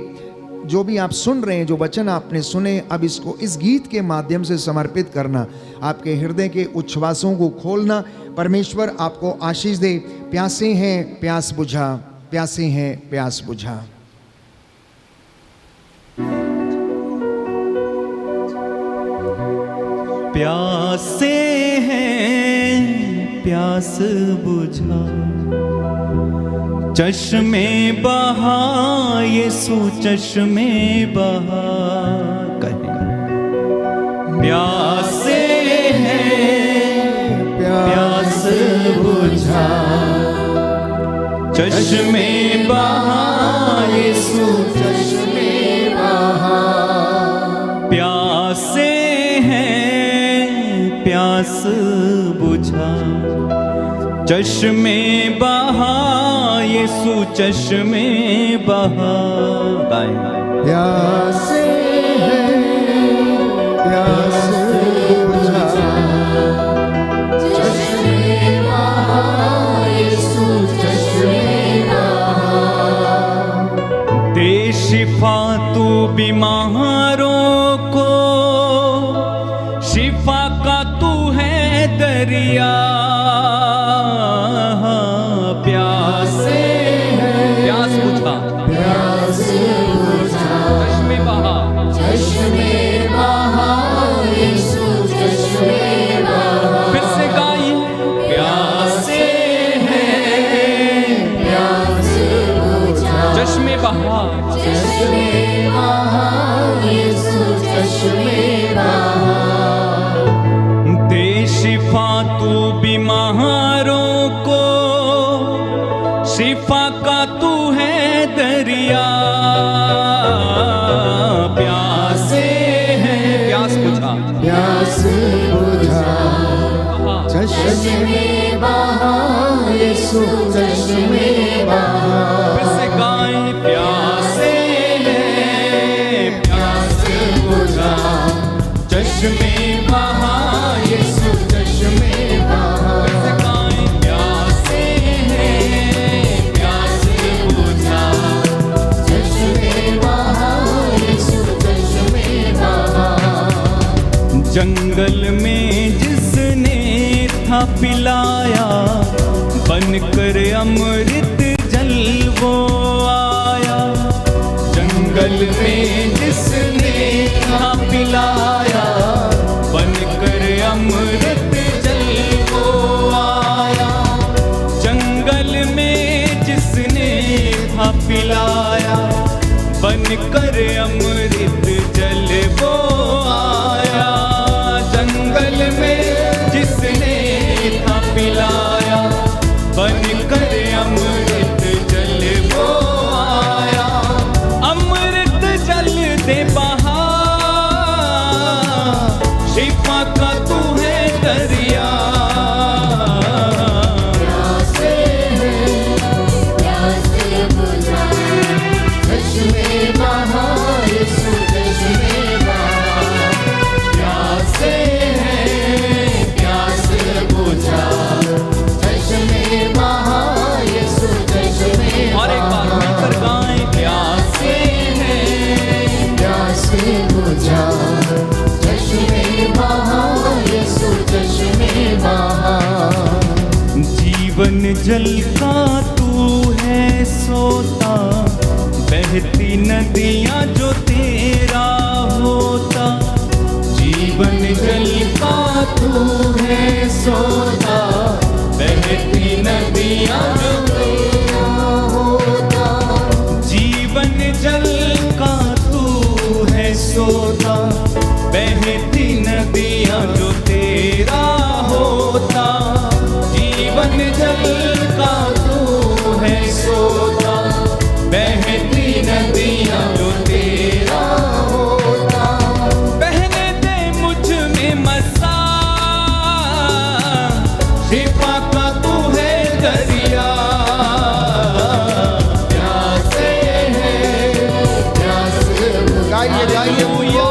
जो भी आप सुन रहे हैं, जो वचन आपने सुने, अब इसको इस गीत के माध्यम से समर्पित करना, आपके हृदय के उच्छ्वासों को खोलना। परमेश्वर आपको आशीष दे। प्यासे हैं प्यास बुझा, प्यासे हैं प्यास बुझा। प्यासे हैं प्यास बुझा, चश्मे बहा यीशु चश्मे बहा। कहे प्यासे हैं प्यास बुझा, चश्मे बहा यीशु चश्मे बहा। प्यासे हैं प्यास बुझा, चश्मे बहा यीशु चश्मे बहा। प्यासे हैं प्यास बुझा, चश्मे बहा यीशु चश्मे बहा। दे शिफा तू बीमारों को, शिफा का तू है दरिया। प्यासे हैं प्यास बुझा, प्यास बुझा, चश्मे बहा चश्मे बहा यीशु चश्मे बहा। फिर से गाइए प्यासे हैं प्यास बुझा, चश्मे बहा, चश्मे बहा यीशु चश्मे बहा। दे शिफा तू बीमारों को, शिफा का तू है दरिया। प्यासे हैं प्यास बुझा, प्यास बुझा, चश्मे बहा यीशु चश्मे बहा। फिर से गाएं प्यासे हैं प्यास बुझा, चश्मे बहा यीशु चश्मे बहा। फिर से गाएं प्यासे हैं प्यास बुझा, चश्मे बहा यीशु चश्मे बहा। जंगल में जिसने था पिलाया, बनकर अमृत जल वो आया। जंगल में जिसने था पिलाया, बनकर अमृत जल वो आया। जंगल में जिसने था पिलाया, बनकर अमृत जल वो आया। जंगल में जिसने था पिलाया, बनकर अमृत जल वो आया। अमृत जल दे बहा, शिफा का तू है दरिया। प्यासे हैं प्यास बुझा, चश्मे बहा यीशु चश्मे बहा। प्यासे हैं प्यास बुझा, चश्मे बहा यीशु चश्मे और एक बार बहा। मिलकर गाएं प्यासे हैं प्यास बुझा, चश्मे बहा यीशु चश्मे बहा। जीवन जल का तू है सोता, बहती नदियां जो तेरा होता। जीवन जल का तू है सोता, बहती नदियां जो तेरा होता। जीवन जल का तू है सोता, बहती नदियां जो तेरा होता। जीवन जल का तू है सोता, बहती नदियां जो तेरा होता। बहने दे मुझ में मसा, शिफा का तू है दरिया। प्यासे हैं प्यास गाइए गाइए हालेलुया।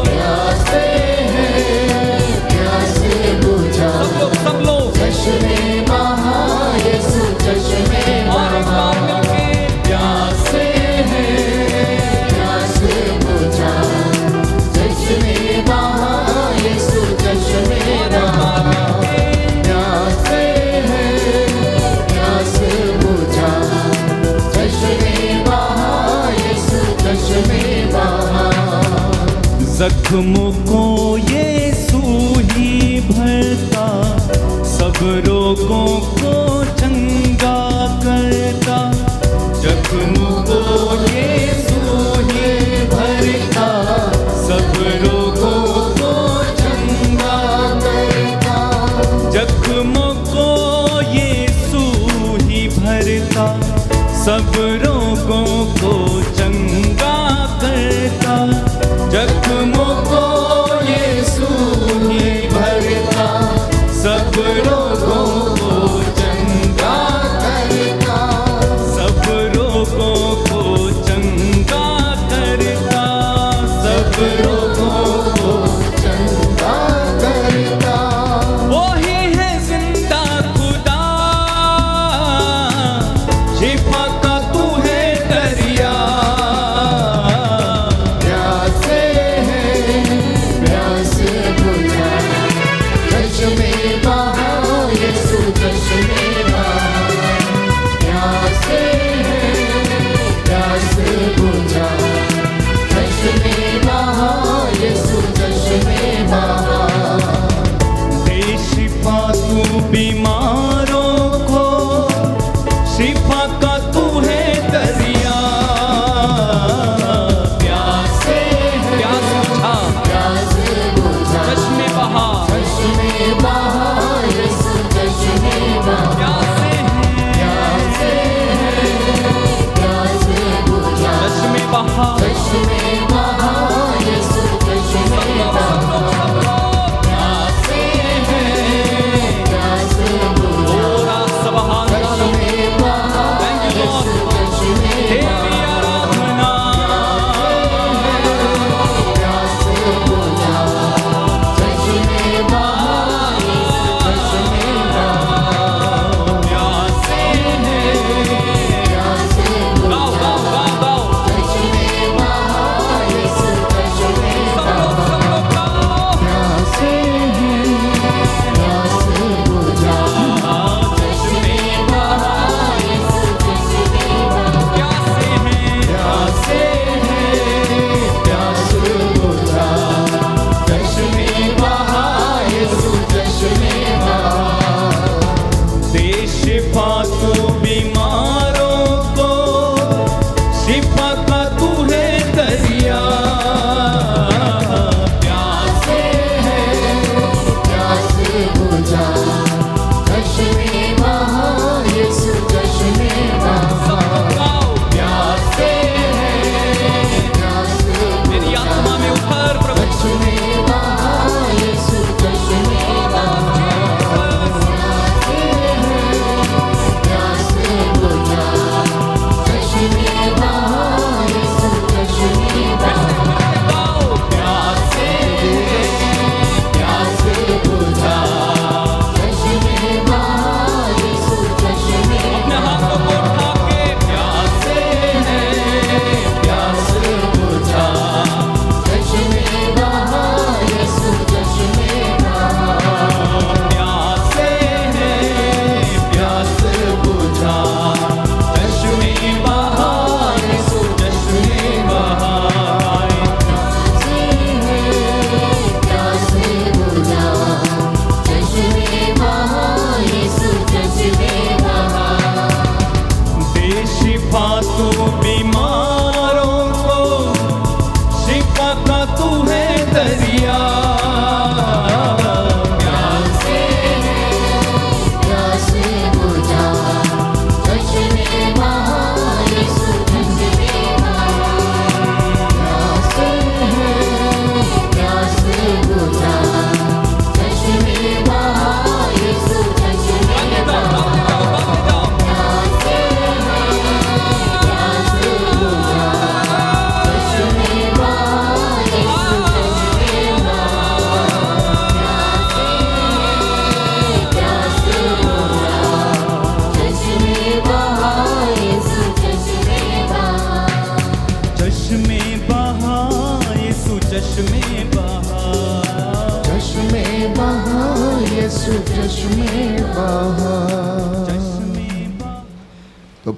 प्यासे हैं प्यास बुझा, सब लोग चश्मे बहा यीशु चश्मे और एक बहा। बार मिलके प्यासे हैं प्यास बुझा, चश्मे बहा यीशु चश्मे बहा। प्यासे हैं प्यास बुझा, चश्मे जख्मों को यीशु ही भरता, सब रोगों को चंगा करता। जख्मों को यीशु ही भरता, सब रोगों को चंगा करता। जख्मों को यीशु ही भरता, सब रोगों को चंगा करता। जख्मों को यीशु ही भरता, सब रोगों को चंगा करता। सब रोगों को चंगा करता, सब रोगों को चंगा करता। वही है जिंदा खुदा, शिफा का तू है दरिया। प्यासे हैं प्यासे बुझा, चश्मे बहा यीशु चश्मे बहा। प्यासे हैं प्यासे बुझा, चश्मे बहा यीशु चश्मे बहा। दे शिफा तू बीमारों को, शिफा का तू है दरिया। प्यासे हैं प्यास बुझा, प्यासे बुझा, चश्मे बहा। चश्मे बहा यीशु चश्मे बहा। प्यासे हैं, प्यासे हैं प्यासे बुझा, चश्मे बहा। चश्मे बहा यीशु चश्मे बहा। प्यासे हैं प्यासे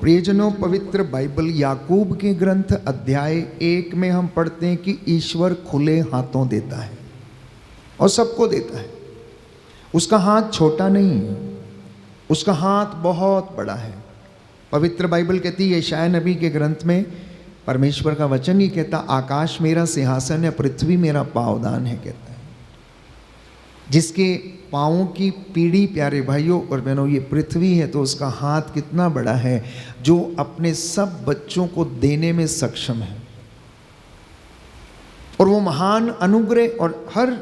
प्रियजनों, पवित्र बाइबल याकूब के ग्रंथ अध्याय 1 में हम पढ़ते हैं कि ईश्वर खुले हाथों देता है और सबको देता है। उसका हाथ छोटा नहीं है, उसका हाथ बहुत बड़ा है। पवित्र बाइबल कहती है यशायाह नबी के ग्रंथ में परमेश्वर का वचन ये कहता, आकाश मेरा सिंहासन है, पृथ्वी मेरा पाँवदान है, कहता है। जिसके पाँवों की पीढ़ी, प्यारे भाइयों और बहनों, ये पृथ्वी है, तो उसका हाथ कितना बड़ा है जो अपने सब बच्चों को देने में सक्षम है। और वो महान अनुग्रह और हर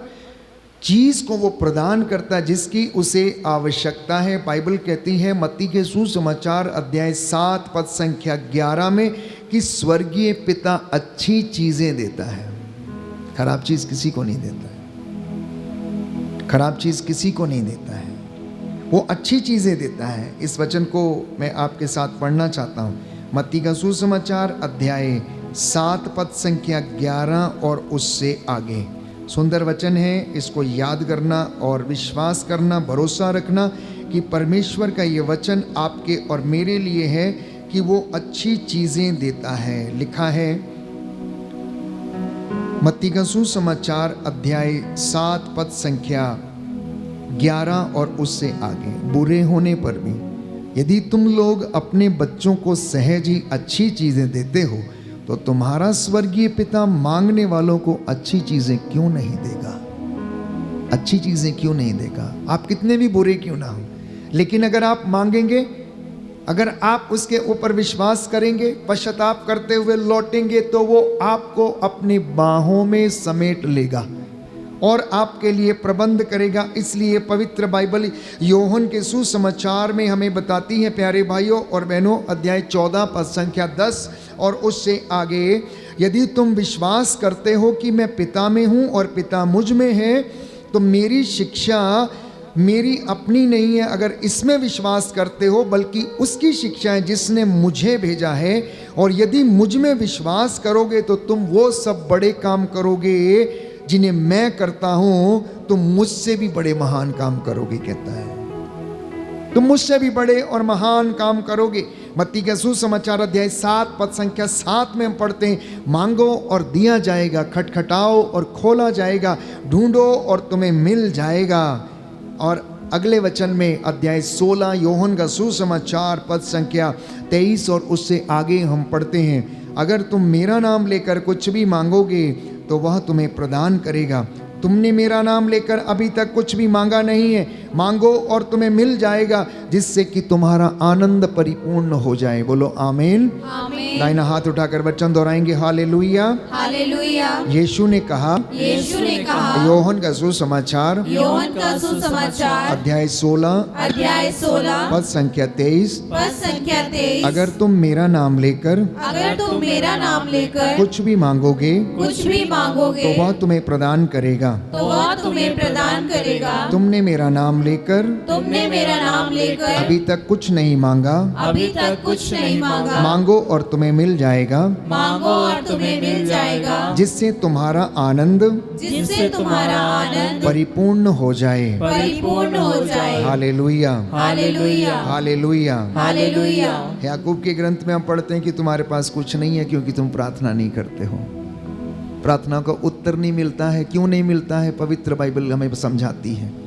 चीज को वो प्रदान करता है जिसकी उसे आवश्यकता है। बाइबल कहती है मत्ती के सुसमाचार अध्याय 7 पद संख्या 11 में कि स्वर्गीय पिता अच्छी चीजें देता है, खराब चीज किसी को नहीं देता है। खराब चीज किसी को नहीं देता है, वो अच्छी चीजें देता है। इस वचन को मैं आपके साथ पढ़ना चाहता हूँ। मत्ती का सुसमाचार अध्याय 7 पद संख्या 11 और उससे आगे। सुंदर वचन है, इसको याद करना और विश्वास करना, भरोसा रखना कि परमेश्वर का ये वचन आपके और मेरे लिए है कि वो अच्छी चीज़ें देता है। लिखा है मत्ती का सुसमाचार अध्याय 7 पद संख्या 11 और उससे आगे। बुरे होने पर भी यदि तुम लोग अपने बच्चों को सहज ही अच्छी चीज़ें देते हो तो तुम्हारा स्वर्गीय पिता मांगने वालों को अच्छी चीजें क्यों नहीं देगा? अच्छी चीजें क्यों नहीं देगा? आप कितने भी बुरे क्यों ना हो, लेकिन अगर आप मांगेंगे, अगर आप उसके ऊपर विश्वास करेंगे, पश्चाताप करते हुए लौटेंगे, तो वो आपको अपनी बाहों में समेट लेगा और आपके लिए प्रबंध करेगा। इसलिए पवित्र बाइबल योहन के सुसमाचार में हमें बताती है, प्यारे भाइयों और बहनों, अध्याय 14 पद संख्या 10 और उससे आगे, यदि तुम विश्वास करते हो कि मैं पिता में हूँ और पिता मुझ में है, तो मेरी शिक्षा मेरी अपनी नहीं है। अगर इसमें विश्वास करते हो, बल्कि उसकी शिक्षा है जिसने मुझे भेजा है। और यदि मुझ में विश्वास करोगे तो तुम वो सब बड़े काम करोगे जिन्हें मैं करता हूं, तुम मुझसे भी बड़े महान काम करोगे, कहता है। तुम मुझसे भी बड़े और महान काम करोगे। मत्ती का सुसमाचार अध्याय 7 पद संख्या 7 में हम पढ़ते हैं, मांगो और दिया जाएगा, खटखटाओ और खोला जाएगा, ढूंढो और तुम्हें मिल जाएगा। और अगले वचन में अध्याय 16 योहन का सुसमाचार पद संख्या 23 और उससे आगे हम पढ़ते हैं, अगर तुम मेरा नाम लेकर कुछ भी मांगोगे तो वह तुम्हें प्रदान करेगा। तुमने मेरा नाम लेकर अभी तक कुछ भी मांगा नहीं है, मांगो और तुम्हें मिल जाएगा, जिससे कि तुम्हारा आनंद परिपूर्ण हो जाए। बोलो आमीन। आमीन। दाहिना हाथ उठाकर वचन दोहराएंगे, हालेलुया। हालेलुया। यीशु ने कहा, यीशु ने कहा, योहन का सुसमाचार योहन का सुसमाचार अध्याय 16 अध्याय 16 पद संख्या 23, पद संख्या 23, अगर तुम मेरा नाम लेकर अगर तुम मेरा नाम लेकर कुछ भी मांगोगे कुछ भी मांगोगे तो वह तुम्हें प्रदान करेगा। तो वह तुम्हें प्रदान करेगा। तुमने मेरा नाम लेकर तुमने मेरा नाम लेकर अभी तक कुछ नहीं मांगा, अभी तक कुछ नहीं मांगा, मांगो और तुम्हें मिल जाएगा, मांगो और तुम्हें मिल जाएगा, जिससे तुम्हारा आनंद जिससे तुम्हारा आनंद परिपूर्ण हो जाए। परिपूर्ण हो जाए। Hallelujah, hallelujah. हालेलुया। हालेलुया। याकूब के ग्रंथ में हम पढ़ते हैं कि तुम्हारे पास कुछ नहीं है क्योंकि तुम प्रार्थना नहीं करते हो। प्रार्थना का उत्तर नहीं मिलता है। क्यों नहीं मिलता है? पवित्र बाइबल हमें समझाती है।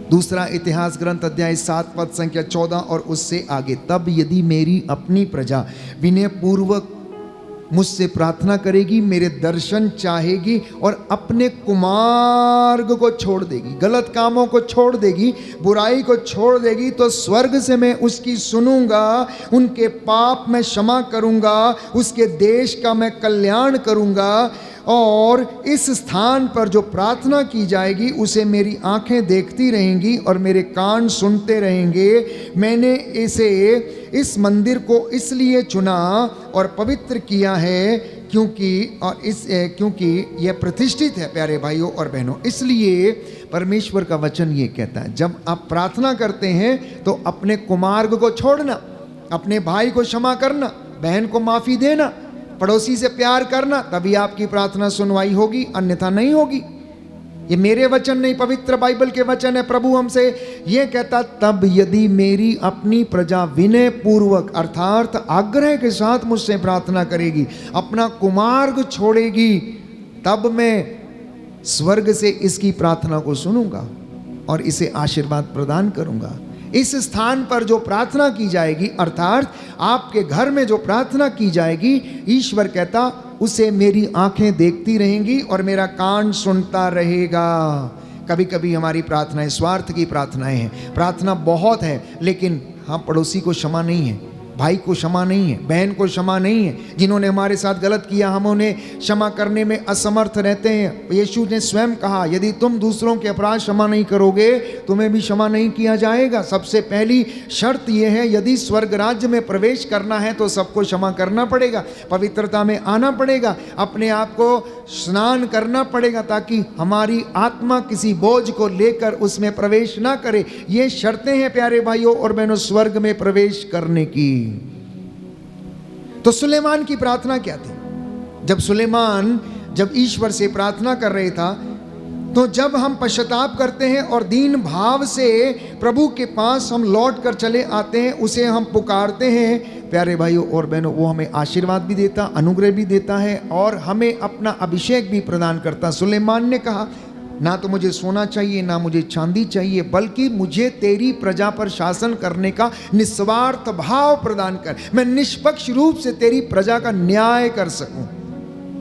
दूसरा इतिहास ग्रंथ अध्याय 7 पद संख्या 14 और उससे आगे, तब यदि मेरी अपनी प्रजा विनय पूर्वक मुझसे प्रार्थना करेगी, मेरे दर्शन चाहेगी और अपने कुमार्ग को छोड़ देगी, गलत कामों को छोड़ देगी, बुराई को छोड़ देगी, तो स्वर्ग से मैं उसकी सुनूंगा, उनके पाप मैं क्षमा करूंगा, उसके देश का मैं कल्याण करूंगा और इस स्थान पर जो प्रार्थना की जाएगी उसे मेरी आंखें देखती रहेंगी और मेरे कान सुनते रहेंगे। मैंने इस मंदिर को इसलिए चुना और पवित्र किया है क्योंकि यह प्रतिष्ठित है। प्यारे भाइयों और बहनों, इसलिए परमेश्वर का वचन ये कहता है, जब आप प्रार्थना करते हैं तो अपने कुमार्ग को छोड़ना, अपने भाई को क्षमा करना, बहन को माफ़ी देना, पड़ोसी से प्यार करना, तभी आपकी प्रार्थना सुनवाई होगी, अन्यथा नहीं होगी। ये मेरे वचन नहीं, पवित्र बाइबल के वचन है। प्रभु हमसे ये कहता, तब यदि मेरी अपनी प्रजा विनय पूर्वक अर्थात आग्रह के साथ मुझसे प्रार्थना करेगी, अपना कुमार्ग छोड़ेगी, तब मैं स्वर्ग से इसकी प्रार्थना को सुनूंगा और इसे आशीर्वाद प्रदान करूंगा। इस स्थान पर जो प्रार्थना की जाएगी, अर्थात आपके घर में जो प्रार्थना की जाएगी, ईश्वर कहता उसे मेरी आंखें देखती रहेंगी और मेरा कान सुनता रहेगा। कभी कभी हमारी प्रार्थनाएं स्वार्थ की प्रार्थनाएं हैं। प्रार्थना बहुत है, लेकिन हाँ, पड़ोसी को क्षमा नहीं है, भाई को क्षमा नहीं है, बहन को क्षमा नहीं है, जिन्होंने हमारे साथ गलत किया हम उन्हें क्षमा करने में असमर्थ रहते हैं। यीशु ने स्वयं कहा, यदि तुम दूसरों के अपराध क्षमा नहीं करोगे, तुम्हें भी क्षमा नहीं किया जाएगा। सबसे पहली शर्त यह है, यदि स्वर्ग राज्य में प्रवेश करना है तो सबको क्षमा करना पड़ेगा, पवित्रता में आना पड़ेगा, अपने आप को स्नान करना पड़ेगा, ताकि हमारी आत्मा किसी बोझ को लेकर उसमें प्रवेश ना करे। ये शर्तें हैं प्यारे भाइयों और बहनों स्वर्ग में प्रवेश करने की। तो सुलेमान की प्रार्थना क्या थी? जब सुलेमान जब ईश्वर से प्रार्थना कर रहे था, तो जब हम पश्चाताप करते हैं और दीन भाव से प्रभु के पास हम लौट कर चले आते हैं, उसे हम पुकारते हैं प्यारे भाइयों और बहनों, वो हमें आशीर्वाद भी देता, अनुग्रह भी देता है और हमें अपना अभिषेक भी प्रदान करता। सुलेमान ने कहा, ना तो मुझे सोना चाहिए, ना मुझे चांदी चाहिए, बल्कि मुझे तेरी प्रजा पर शासन करने का निस्वार्थ भाव प्रदान कर, मैं निष्पक्ष रूप से तेरी प्रजा का न्याय कर सकूं।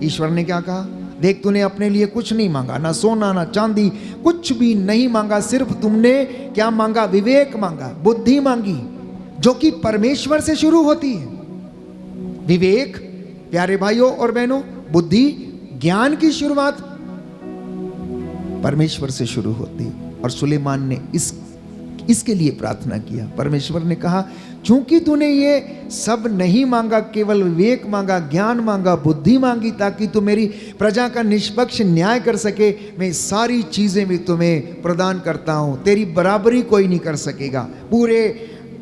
ईश्वर ने क्या कहा? देख, तूने अपने लिए कुछ नहीं मांगा, ना सोना ना चांदी, कुछ भी नहीं मांगा, सिर्फ तुमने क्या मांगा? विवेक मांगा, बुद्धि मांगी, जो कि परमेश्वर से शुरू होती है। विवेक प्यारे भाइयों और बहनों, बुद्धि, ज्ञान की शुरुआत परमेश्वर से शुरू होती है। और सुलेमान ने इसके लिए प्रार्थना किया। परमेश्वर ने कहा, चूंकि तूने ये सब नहीं मांगा, केवल विवेक मांगा, ज्ञान मांगा, बुद्धि मांगी, ताकि तू मेरी प्रजा का निष्पक्ष न्याय कर सके, मैं सारी चीजें भी तुम्हें प्रदान करता हूं। तेरी बराबरी कोई नहीं कर सकेगा। पूरे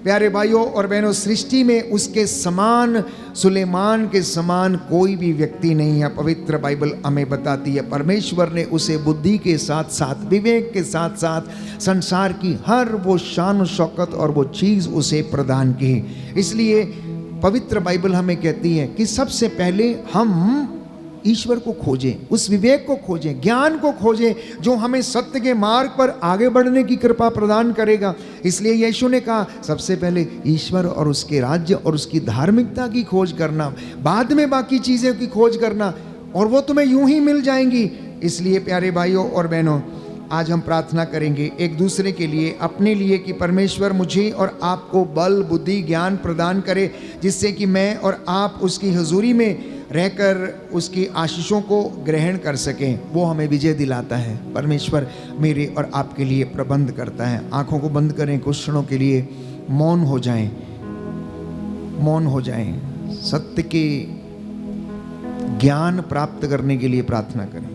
प्यारे भाइयों और बहनों, सृष्टि में उसके समान, सुलेमान के समान कोई भी व्यक्ति नहीं है। पवित्र बाइबल हमें बताती है, परमेश्वर ने उसे बुद्धि के साथ साथ, विवेक के साथ साथ संसार की हर वो शान शौकत और वो चीज़ उसे प्रदान की। इसलिए पवित्र बाइबल हमें कहती है कि सबसे पहले हम ईश्वर को खोजें, उस विवेक को खोजें, ज्ञान को खोजें, जो हमें सत्य के मार्ग पर आगे बढ़ने की कृपा प्रदान करेगा। इसलिए यीशु ने कहा, सबसे पहले ईश्वर और उसके राज्य और उसकी धार्मिकता की खोज करना, बाद में बाकी चीज़ों की खोज करना, और वो तुम्हें यूं ही मिल जाएंगी। इसलिए प्यारे भाइयों और बहनों, आज हम प्रार्थना करेंगे एक दूसरे के लिए, अपने लिए, कि परमेश्वर मुझे और आपको बल, बुद्धि, ज्ञान प्रदान करे, जिससे कि मैं और आप उसकी हुजूरी में रहकर उसकी आशीषों को ग्रहण कर सकें। वो हमें विजय दिलाता है। परमेश्वर मेरे और आपके लिए प्रबंध करता है। आंखों को बंद करें, कुछ क्षणों के लिए मौन हो जाएं, मौन हो जाएं। सत्य के ज्ञान प्राप्त करने के लिए प्रार्थना करें,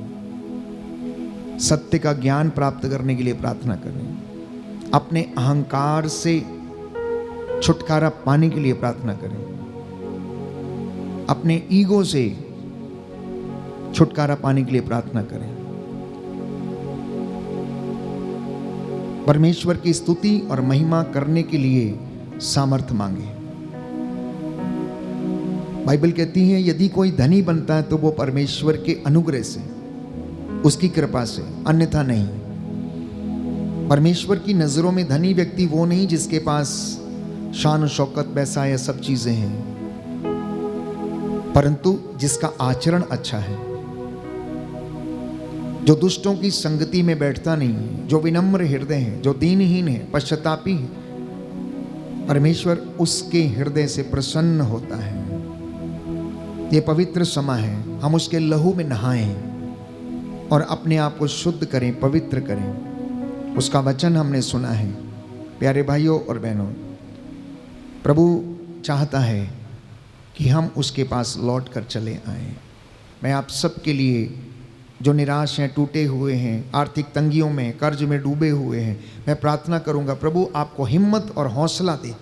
सत्य का ज्ञान प्राप्त करने के लिए प्रार्थना करें, अपने अहंकार से छुटकारा पाने के लिए प्रार्थना करें, अपने ईगो से छुटकारा पाने के लिए प्रार्थना करें। परमेश्वर की स्तुति और महिमा करने के लिए सामर्थ्य मांगे। बाइबल कहती है, यदि कोई धनी बनता है तो वो परमेश्वर के अनुग्रह से, उसकी कृपा से, अन्यथा नहीं। परमेश्वर की नजरों में धनी व्यक्ति वो नहीं जिसके पास शान शौकत, पैसा या सब चीजें हैं, परंतु जिसका आचरण अच्छा है, जो दुष्टों की संगति में बैठता नहीं है, जो विनम्र हृदय है, जो दीनहीन है, पश्चातापी है, परमेश्वर उसके हृदय से प्रसन्न होता है। ये पवित्र समय है, हम उसके लहू में नहाएं और अपने आप को शुद्ध करें, पवित्र करें। उसका वचन हमने सुना है। प्यारे भाइयों और बहनों, प्रभु चाहता है कि हम उसके पास लौट कर चले आएं। मैं आप सबके लिए, जो निराश हैं, टूटे हुए हैं, आर्थिक तंगियों में, कर्ज में डूबे हुए हैं, मैं प्रार्थना करूंगा, प्रभु आपको हिम्मत और हौसला दे।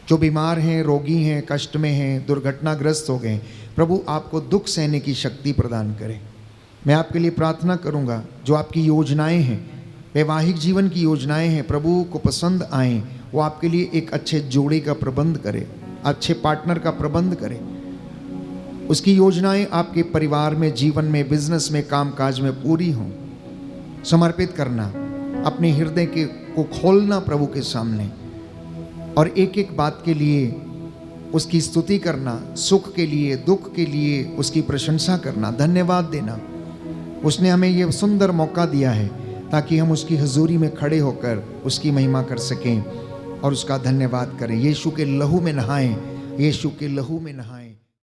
जो बीमार हैं, रोगी हैं, कष्ट में हैं, दुर्घटनाग्रस्त हो गए, प्रभु आपको दुख सहने की शक्ति प्रदान करें। मैं आपके लिए प्रार्थना करूंगा, जो आपकी योजनाएं हैं, वैवाहिक जीवन की योजनाएं हैं, प्रभु को पसंद आएं, वो आपके लिए एक अच्छे जोड़े का प्रबंध करे, अच्छे पार्टनर का प्रबंध करे। उसकी योजनाएं आपके परिवार में, जीवन में, बिजनेस में, कामकाज में पूरी हों। समर्पित करना, अपने हृदय को खोलना प्रभु के सामने, और एक एक बात के लिए उसकी स्तुति करना, सुख के लिए, दुख के लिए उसकी प्रशंसा करना, धन्यवाद देना। उसने हमें ये सुंदर मौका दिया है ताकि हम उसकी हजूरी में खड़े होकर उसकी महिमा कर सकें और उसका धन्यवाद करें। यीशु के लहू में नहाएं, यीशु के लहू में नहाएं।